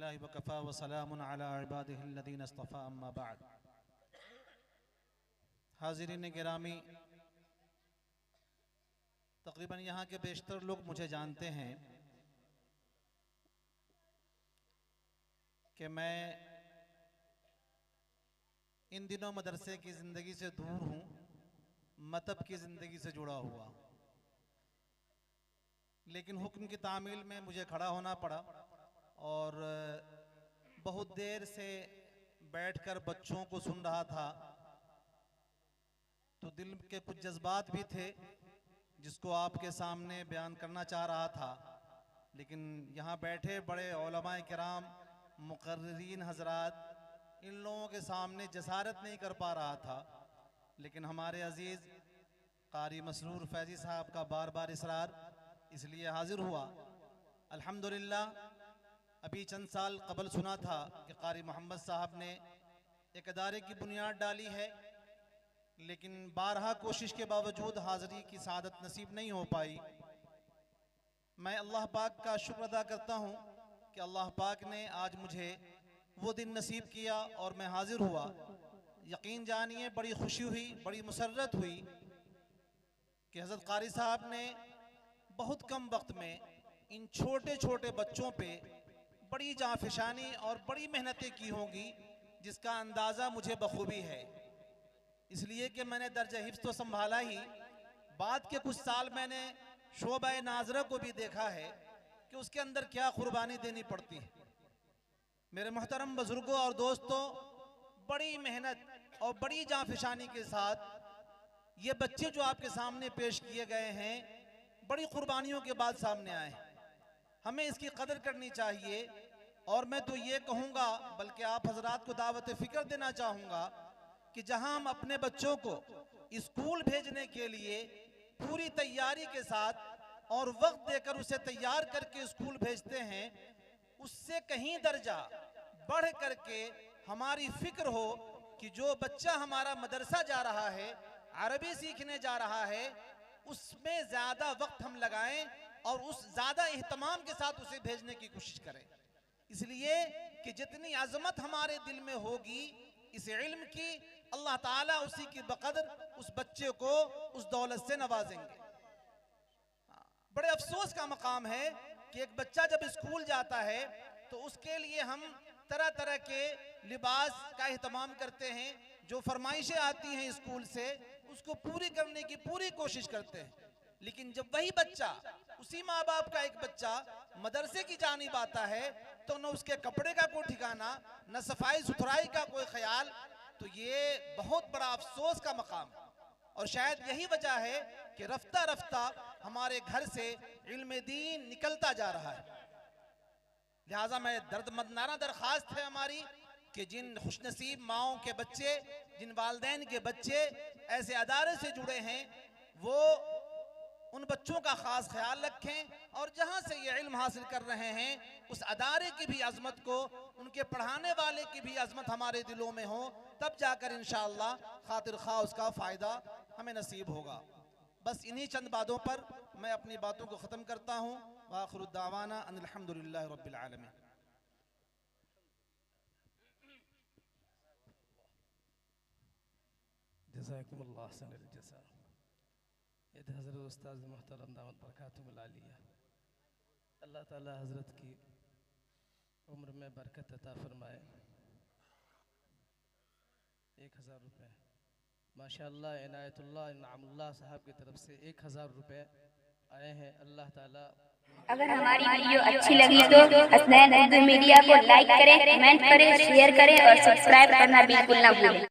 للہ وکفا وسلام علی عبادہ الذین اصطفى اما بعد. حاضرین گرامی، تقریباً یہاں کے بیشتر لوگ مجھے جانتے ہیں کہ میں ان دنوں مدرسے کی زندگی سے دور ہوں، مطب کی زندگی سے جڑا ہوا، لیکن حکم کی تعمیل میں مجھے کھڑا ہونا پڑا اور بہت دیر سے بیٹھ کر بچوں کو سن رہا تھا تو دل کے کچھ جذبات بھی تھے جس کو آپ کے سامنے بیان کرنا چاہ رہا تھا، لیکن یہاں بیٹھے بڑے علماء کرام، مقررین حضرات، ان لوگوں کے سامنے جسارت نہیں کر پا رہا تھا. لیکن ہمارے عزیز قاری مسرور فیضی صاحب کا بار بار اصرار، اس لیے حاضر ہوا. الحمدللہ ابھی چند سال قبل سنا تھا کہ قاری محمد صاحب نے ایک ادارے کی بنیاد ڈالی ہے، لیکن بارہا کوشش کے باوجود حاضری کی سعادت نصیب نہیں ہو پائی. میں اللہ پاک کا شکر ادا کرتا ہوں کہ اللہ پاک نے آج مجھے وہ دن نصیب کیا اور میں حاضر ہوا. یقین جانیے بڑی خوشی ہوئی، بڑی مسرت ہوئی کہ حضرت قاری صاحب نے بہت کم وقت میں ان چھوٹے چھوٹے بچوں پہ بڑی جانفشانی اور بڑی محنتیں کی ہوں گی جس کا اندازہ مجھے بخوبی ہے. اس لیے کہ میں نے درجہ حفظ تو سنبھالا ہی، بعد کے کچھ سال میں نے شعبہ ناظرہ کو بھی دیکھا ہے کہ اس کے اندر کیا قربانی دینی پڑتی ہے. میرے محترم بزرگوں اور دوستوں، بڑی محنت اور بڑی جانفشانی کے ساتھ یہ بچے جو آپ کے سامنے پیش کیے گئے ہیں بڑی قربانیوں کے بعد سامنے آئے ہیں. ہمیں اس کی قدر کرنی چاہیے، اور میں تو یہ کہوں گا بلکہ آپ حضرات کو دعوت فکر دینا چاہوں گا کہ جہاں ہم اپنے بچوں کو اسکول بھیجنے کے لیے پوری تیاری کے ساتھ اور وقت دے کر اسے تیار کر کے اسکول بھیجتے ہیں، اس سے کہیں درجہ بڑھ کر کے ہماری فکر ہو کہ جو بچہ ہمارا مدرسہ جا رہا ہے، عربی سیکھنے جا رہا ہے، اس میں زیادہ وقت ہم لگائیں اور اس زیادہ اہتمام کے ساتھ اسے بھیجنے کی کوشش کریں. اس لیے کہ جتنی عظمت ہمارے دل میں ہوگی اس علم کی، اللہ تعالیٰ اسی کی بقدر اس بچے کو اس دولت سے نوازیں گے. بڑے افسوس کا مقام ہے کہ ایک بچہ جب اسکول جاتا ہے تو اس کے لیے ہم طرح طرح کے لباس کا اہتمام کرتے ہیں، جو فرمائشیں آتی ہیں اسکول سے اس کو پوری کرنے کی پوری کوشش کرتے ہیں. لیکن جب وہی بچہ، اسی ماں باپ کا ایک بچہ مدرسے کی جانب آتا ہے تو نہ اس کے کپڑے کا کوئی ٹھکانہ، نہ صفائی ستھرائی کا کوئی خیال، تو یہ بہت بڑا افسوس کا مقام ہے. اور شاید یہی وجہ ہے کہ رفتہ رفتہ ہمارے گھر سے علم دین نکلتا جا رہا ہے. لہٰذا میں دردمندانہ درخواست ہے ہماری کہ جن خوش نصیب ماؤں کے بچے، جن والدین کے بچے ایسے ادارے سے جڑے ہیں، وہ ان بچوں کا خاص خیال رکھیں اور جہاں سے یہ علم حاصل کر رہے ہیں اس ادارے کی بھی عظمت کو، ان کے پڑھانے والے کی بھی عظمت ہمارے دلوں میں ہو، تب جا کر انشاءاللہ خاطر خواہ اس کا فائدہ ہمیں نصیب ہوگا. بس انہی چند باتوں پر میں اپنی باتوں کو ختم کرتا ہوں. وآخر الدعوانا ان الحمدللہ رب العالمین. جزاکم اللہ احسن الجزاء. یہ حضرت استاذ محترم دامت برکاتہم العالیہ، اللہ تعالی حضرت کی عمر میں برکت عطا فرمائے. 1000 روپے ماشاءاللہ عنایت اللہ انعام اللہ صاحب کی طرف سے 1000 روپے آئے ہیں. اللہ تعالی، اگر ہماری ویڈیو اچھی لگی تو حسنین اردو میڈیا کو لائک کریں، کمنٹ کریں، شیئر کریں اور سبسکرائب کرنا بالکل نہ بھولیں.